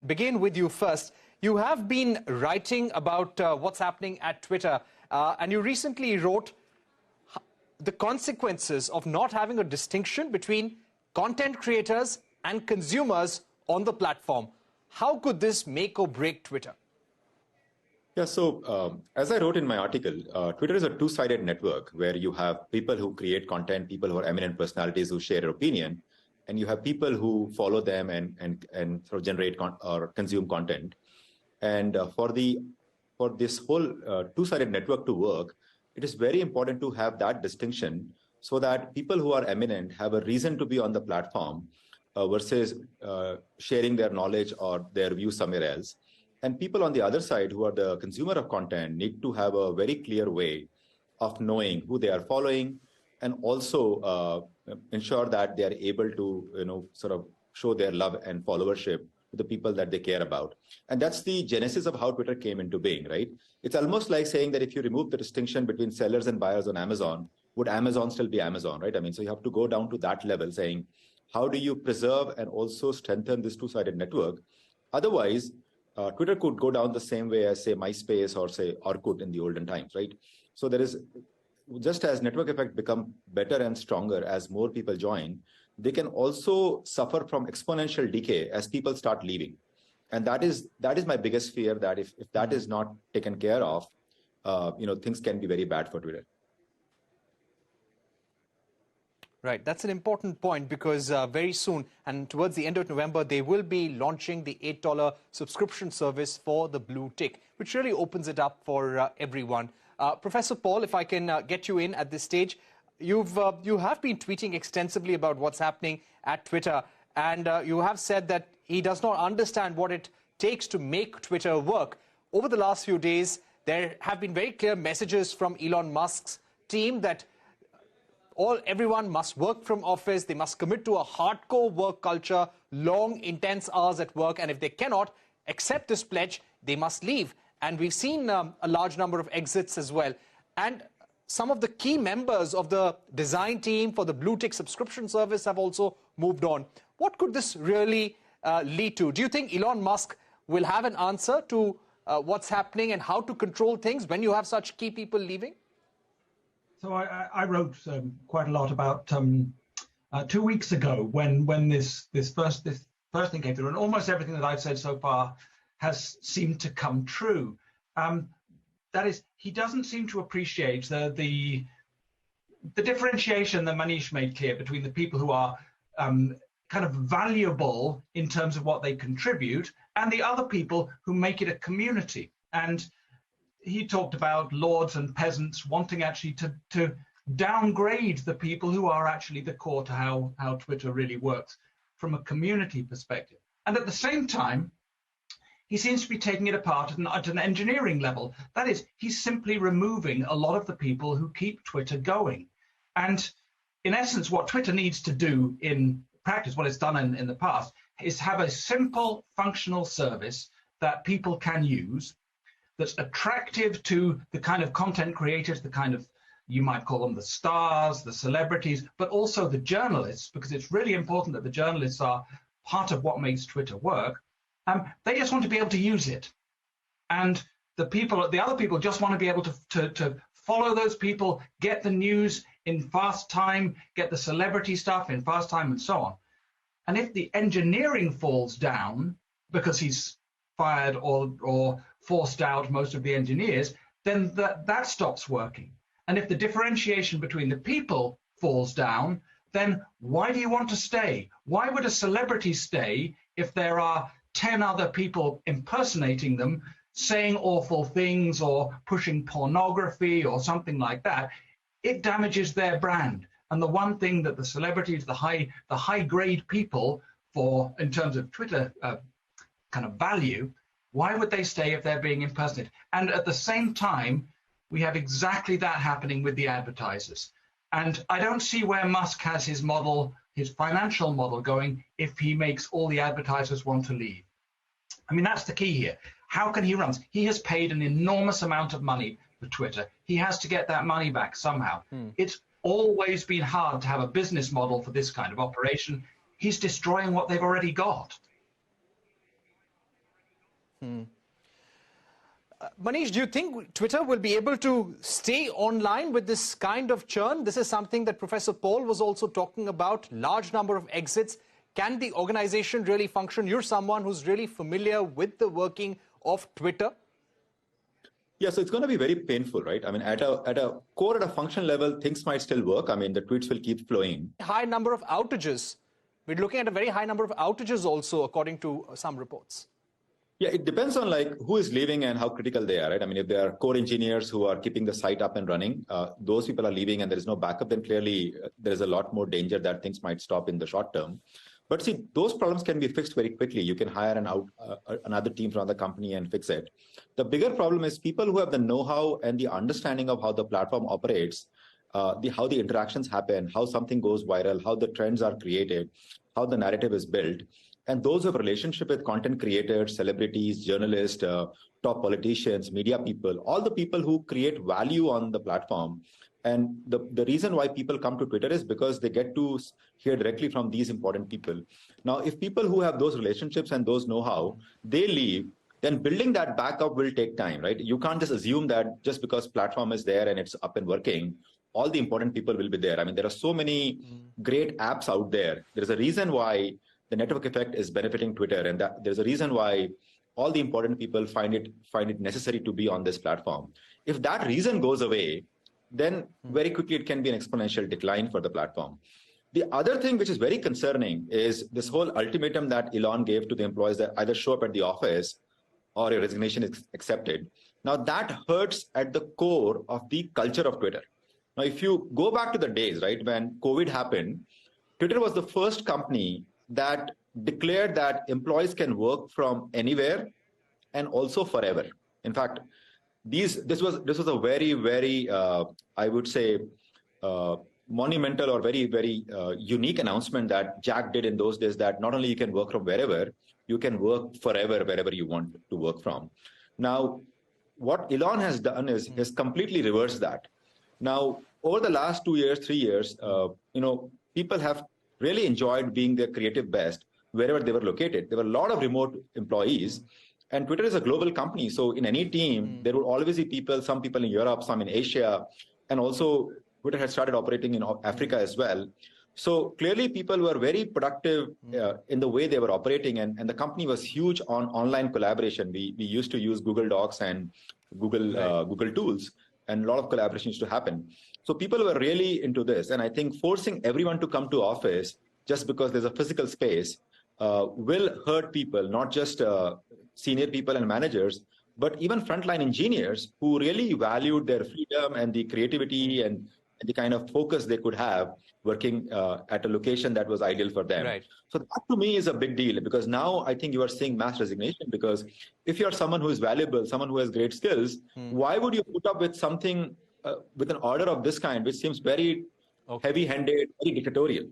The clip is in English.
begin with you first. You have been writing about what's happening at Twitter, and you recently wrote the consequences of not having a distinction between content creators and consumers on the platform. How could this make or break Twitter? Yeah, so as I wrote in my article, Twitter is a two-sided network where you have people who create content, people who are eminent personalities who share their opinion, and you have people who follow them and sort of generate or consume content. And for this whole two-sided network to work, it is very important to have that distinction so that people who are eminent have a reason to be on the platform versus sharing their knowledge or their views somewhere else. And people on the other side who are the consumer of content need to have a very clear way of knowing who they are following and also ensure that they are able to, sort of show their love and followership to the people that they care about. And that's the genesis of how Twitter came into being, right? It's almost like saying that if you remove the distinction between sellers and buyers on Amazon, would Amazon still be Amazon, right? I mean, so you have to go down to that level saying, how do you preserve and also strengthen this two-sided network? Otherwise, Twitter could go down the same way as, say, MySpace or, say, Orkut in the olden times, right? So there is, just as network effect become better and stronger as more people join, they can also suffer from exponential decay as people start leaving. And that is my biggest fear, that if that is not taken care of, things can be very bad for Twitter. Right, that's an important point because very soon and towards the end of November, they will be launching the $8 subscription service for the blue tick, which really opens it up for everyone. Professor Paul, if I can get you in at this stage, you have been tweeting extensively about what's happening at Twitter, and you have said that he does not understand what it takes to make Twitter work. Over the last few days, there have been very clear messages from Elon Musk's team that everyone must work from office. They must commit to a hardcore work culture, long, intense hours at work. And if they cannot accept this pledge, they must leave. And we've seen a large number of exits as well. And some of the key members of the design team for the blue tick subscription service have also moved on. What could this really lead to? Do you think Elon Musk will have an answer to what's happening and how to control things when you have such key people leaving? So I wrote quite a lot about 2 weeks ago when this first thing came through, and almost everything that I've said so far has seemed to come true. That is, he doesn't seem to appreciate the differentiation that Manish made clear between the people who are kind of valuable in terms of what they contribute and the other people who make it a community. And he talked about lords and peasants wanting actually to downgrade the people who are actually the core to how Twitter really works from a community perspective. And at the same time, he seems to be taking it apart at an engineering level. That is, he's simply removing a lot of the people who keep Twitter going. And in essence, what Twitter needs to do in practice, what it's done in the past, is have a simple functional service that people can use that's attractive to the kind of content creators, the kind of, you might call them the stars, the celebrities, but also the journalists, because it's really important that the journalists are part of what makes Twitter work. They just want to be able to use it. And the other people just want to be able to follow those people, get the news in fast time, get the celebrity stuff in fast time, and so on. And if the engineering falls down because he's fired or forced out most of the engineers, then that stops working. And if the differentiation between the people falls down, then why do you want to stay? Why would a celebrity stay if there are 10 other people impersonating them, saying awful things or pushing pornography or something like that? It damages their brand. And the one thing that the celebrities, the high grade people in terms of Twitter kind of value, why would they stay if they're being impersonated? And at the same time, we have exactly that happening with the advertisers. And I don't see where Musk has his model, his financial model going if he makes all the advertisers want to leave. I mean, that's the key here. How can he run? He has paid an enormous amount of money for Twitter. He has to get that money back somehow. It's always been hard to have a business model for this kind of operation. He's destroying what they've already got. Manish, do you think Twitter will be able to stay online with this kind of churn? This is something that Professor Paul was also talking about, large number of exits. Can the organization really function? You're someone who's really familiar with the working of Twitter. Yeah, so it's going to be very painful, right? I mean, at a core, at a function level, things might still work. I mean, the tweets will keep flowing. High number of outages. We're looking at a very high number of outages also, according to some reports. Yeah, it depends on like who is leaving and how critical they are, right? I mean, if there are core engineers who are keeping the site up and running, those people are leaving and there is no backup, then clearly there is a lot more danger that things might stop in the short term. But see, those problems can be fixed very quickly. You can hire another team from the company and fix it. The bigger problem is people who have the know-how and the understanding of how the platform operates, how the interactions happen, how something goes viral, how the trends are created, how the narrative is built. And those who have a relationship with content creators, celebrities, journalists, top politicians, media people, all the people who create value on the platform. And the reason why people come to Twitter is because they get to hear directly from these important people. Now, if people who have those relationships and those know-how, they leave, then building that back up will take time, right? You can't just assume that just because platform is there and it's up and working, all the important people will be there. I mean, there are so many great apps out there. There's a reason why the network effect is benefiting Twitter, and that there's a reason why all the important people find it necessary to be on this platform. If that reason goes away, then very quickly it can be an exponential decline for the platform. The other thing which is very concerning is this whole ultimatum that Elon gave to the employees that either show up at the office or your resignation is accepted. Now that hurts at the core of the culture of Twitter. Now, if you go back to the days, right, when COVID happened, Twitter was the first company that declared that employees can work from anywhere and also forever. In fact, this was a very, very, I would say, monumental or very, very unique announcement that Jack did in those days, that not only you can work from wherever, you can work forever wherever you want to work from. Now, what Elon has done is completely reversed that. Now, over the last 2 years, 3 years, people have really enjoyed being their creative best wherever they were located. There were a lot of remote employees, and Twitter is a global company. So in any team, there will always be people, some people in Europe, some in Asia, and also Twitter had started operating in Africa as well. So clearly people were very productive in the way they were operating, and the company was huge on online collaboration. We used to use Google Docs and Google Tools, and a lot of collaboration used to happen. So people were really into this. And I think forcing everyone to come to office just because there's a physical space will hurt people, not just senior people and managers, but even frontline engineers who really valued their freedom and the creativity and the kind of focus they could have working at a location that was ideal for them. Right. So that to me is a big deal, because now I think you are seeing mass resignation, because if you're someone who is valuable, someone who has great skills, why would you put up with something with an order of this kind, which seems very heavy-handed, very dictatorial?